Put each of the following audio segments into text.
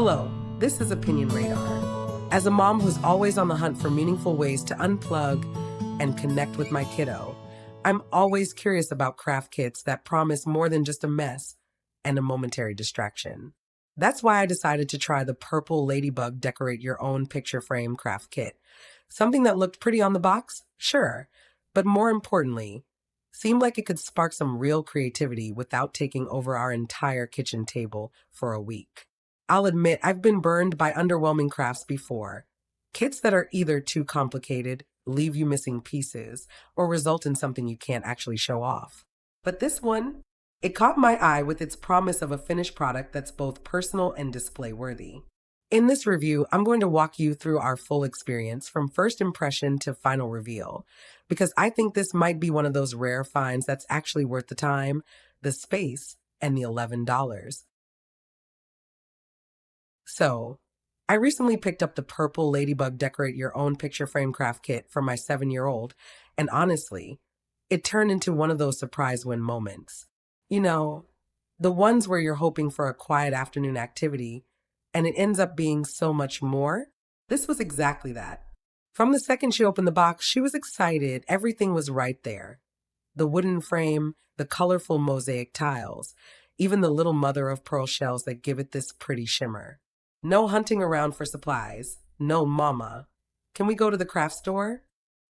Hello, this is Opinion Radar. As a mom who's always on the hunt for meaningful ways to unplug and connect with my kiddo, I'm always curious about craft kits that promise more than just a mess and a momentary distraction. That's why I decided to try the purple LADYBUG Decorate Your Own Picture Frame craft kit. Something that looked pretty on the box? Sure. But more importantly, seemed like it could spark some real creativity without taking over our entire kitchen table for a week. I'll admit I've been burned by underwhelming crafts before. Kits that are either too complicated, leave you missing pieces, or result in something you can't actually show off. But this one, it caught my eye with its promise of a finished product that's both personal and display worthy. In this review, I'm going to walk you through our full experience from first impression to final reveal, because I think this might be one of those rare finds that's actually worth the time, the space, and the $11. So, I recently picked up the purple LADYBUG Decorate Your Own Picture Frame Craft Kit for my 7-year-old, and honestly, it turned into one of those surprise win moments. You know, the ones where you're hoping for a quiet afternoon activity, and it ends up being so much more. This was exactly that. From the second she opened the box, she was excited. Everything was right there. The wooden frame, the colorful mosaic tiles, even the little mother of pearl shells that give it this pretty shimmer. No hunting around for supplies. No mama. Can we go to the craft store?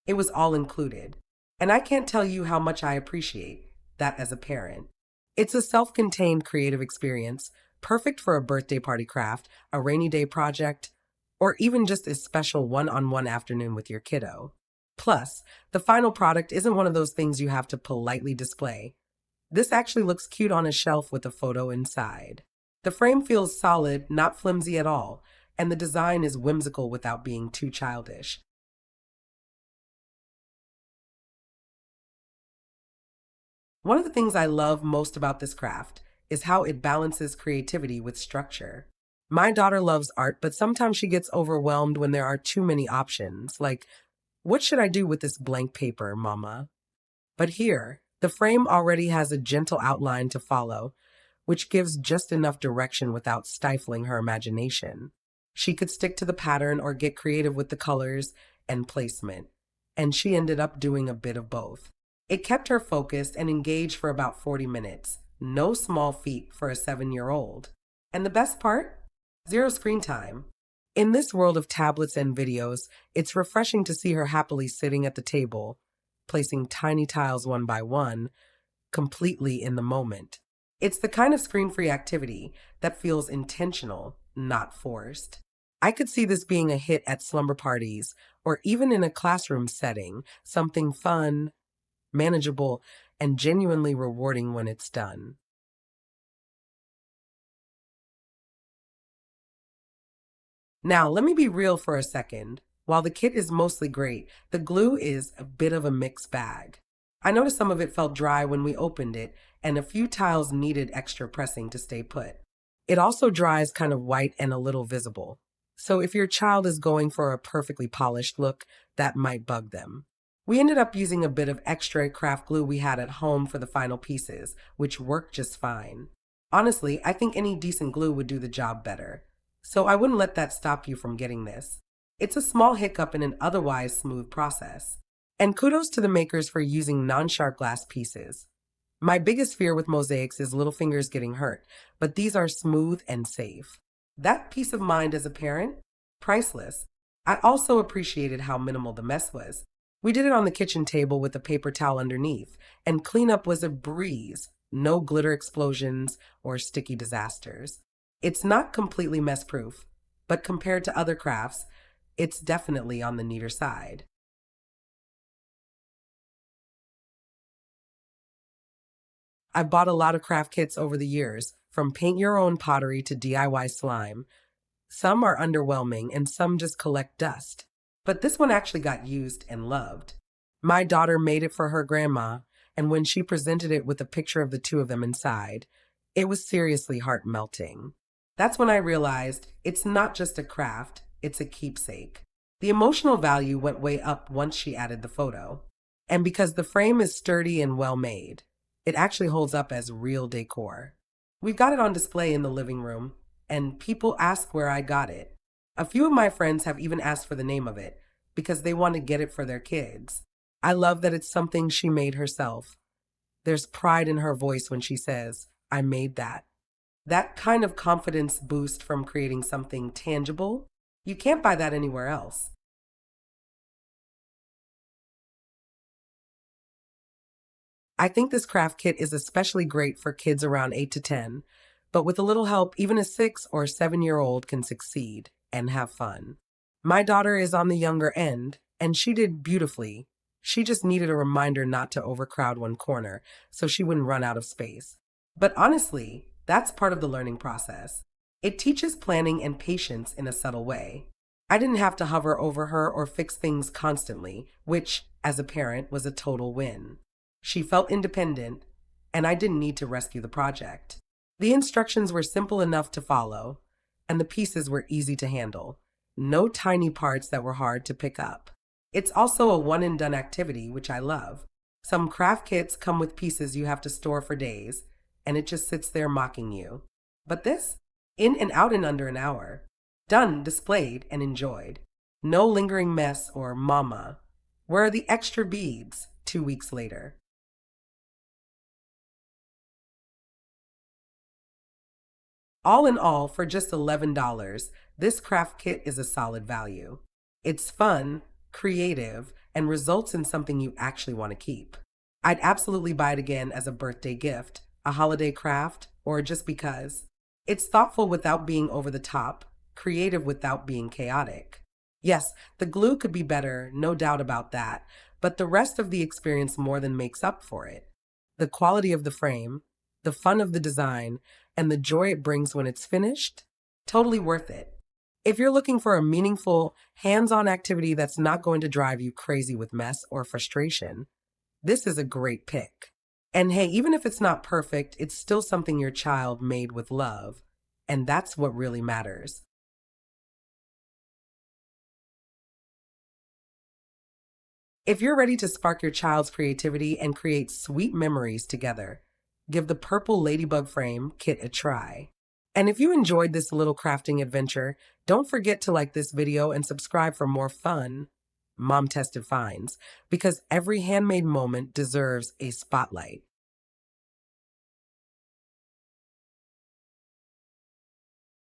It was all included. And I can't tell you how much I appreciate that as a parent. It's a self-contained creative experience, perfect for a birthday party craft, a rainy day project, or even just a special one-on-one afternoon with your kiddo. Plus, the final product isn't one of those things you have to politely display. This actually looks cute on a shelf with a photo inside. The frame feels solid, not flimsy at all, and the design is whimsical without being too childish. One of the things I love most about this craft is how it balances creativity with structure. My daughter loves art, but sometimes she gets overwhelmed when there are too many options, like, what should I do with this blank paper, mama? But here, the frame already has a gentle outline to follow, which gives just enough direction without stifling her imagination. She could stick to the pattern or get creative with the colors and placement, and she ended up doing a bit of both. It kept her focused and engaged for about 40 minutes. No small feat for a 7-year-old. And the best part? Zero screen time. In this world of tablets and videos, it's refreshing to see her happily sitting at the table, placing tiny tiles one by one, completely in the moment. It's the kind of screen-free activity that feels intentional, not forced. I could see this being a hit at slumber parties or even in a classroom setting, something fun, manageable, and genuinely rewarding when it's done. Now, let me be real for a second. While the kit is mostly great, the glue is a bit of a mixed bag. I noticed some of it felt dry when we opened it, and a few tiles needed extra pressing to stay put. It also dries kind of white and a little visible. So if your child is going for a perfectly polished look, that might bug them. We ended up using a bit of extra craft glue we had at home for the final pieces, which worked just fine. Honestly, I think any decent glue would do the job better. So I wouldn't let that stop you from getting this. It's a small hiccup in an otherwise smooth process. And kudos to the makers for using non-sharp glass pieces. My biggest fear with mosaics is little fingers getting hurt, but these are smooth and safe. That peace of mind as a parent? Priceless. I also appreciated how minimal the mess was. We did it on the kitchen table with a paper towel underneath, and cleanup was a breeze. No glitter explosions or sticky disasters. It's not completely mess-proof, but compared to other crafts, it's definitely on the neater side. I've bought a lot of craft kits over the years, from paint your own pottery to DIY slime. Some are underwhelming and some just collect dust. But this one actually got used and loved. My daughter made it for her grandma, and when she presented it with a picture of the two of them inside, it was seriously heart-melting. That's when I realized it's not just a craft, it's a keepsake. The emotional value went way up once she added the photo. And because the frame is sturdy and well-made, it actually holds up as real decor. We've got it on display in the living room, and people ask where I got it. A few of my friends have even asked for the name of it because they want to get it for their kids. I love that it's something she made herself. There's pride in her voice when she says, I made that. That kind of confidence boost from creating something tangible, you can't buy that anywhere else. I think this craft kit is especially great for kids around 8 to 10, but with a little help, even a 6 or 7-year-old can succeed and have fun. My daughter is on the younger end, and she did beautifully. She just needed a reminder not to overcrowd one corner so she wouldn't run out of space. But honestly, that's part of the learning process. It teaches planning and patience in a subtle way. I didn't have to hover over her or fix things constantly, which, as a parent, was a total win. She felt independent, and I didn't need to rescue the project. The instructions were simple enough to follow, and the pieces were easy to handle. No tiny parts that were hard to pick up. It's also a one and done activity, which I love. Some craft kits come with pieces you have to store for days, and it just sits there mocking you. But this? In and out in under an hour. Done, displayed, and enjoyed. No lingering mess or mama. Where are the extra beads 2 weeks later? All in all, for just $11, this craft kit is a solid value. It's fun, creative, and results in something you actually want to keep. I'd absolutely buy it again as a birthday gift, a holiday craft, or just because. It's thoughtful without being over the top, creative without being chaotic. Yes, the glue could be better, no doubt about that, but the rest of the experience more than makes up for it. The quality of the frame, the fun of the design, and the joy it brings when it's finished, totally worth it. If you're looking for a meaningful, hands on activity that's not going to drive you crazy with mess or frustration, this is a great pick. And hey, even if it's not perfect, it's still something your child made with love. And that's what really matters. If you're ready to spark your child's creativity and create sweet memories together, give the purple ladybug frame kit a try. And if you enjoyed this little crafting adventure, don't forget to like this video and subscribe for more fun, mom tested finds, because every handmade moment deserves a spotlight.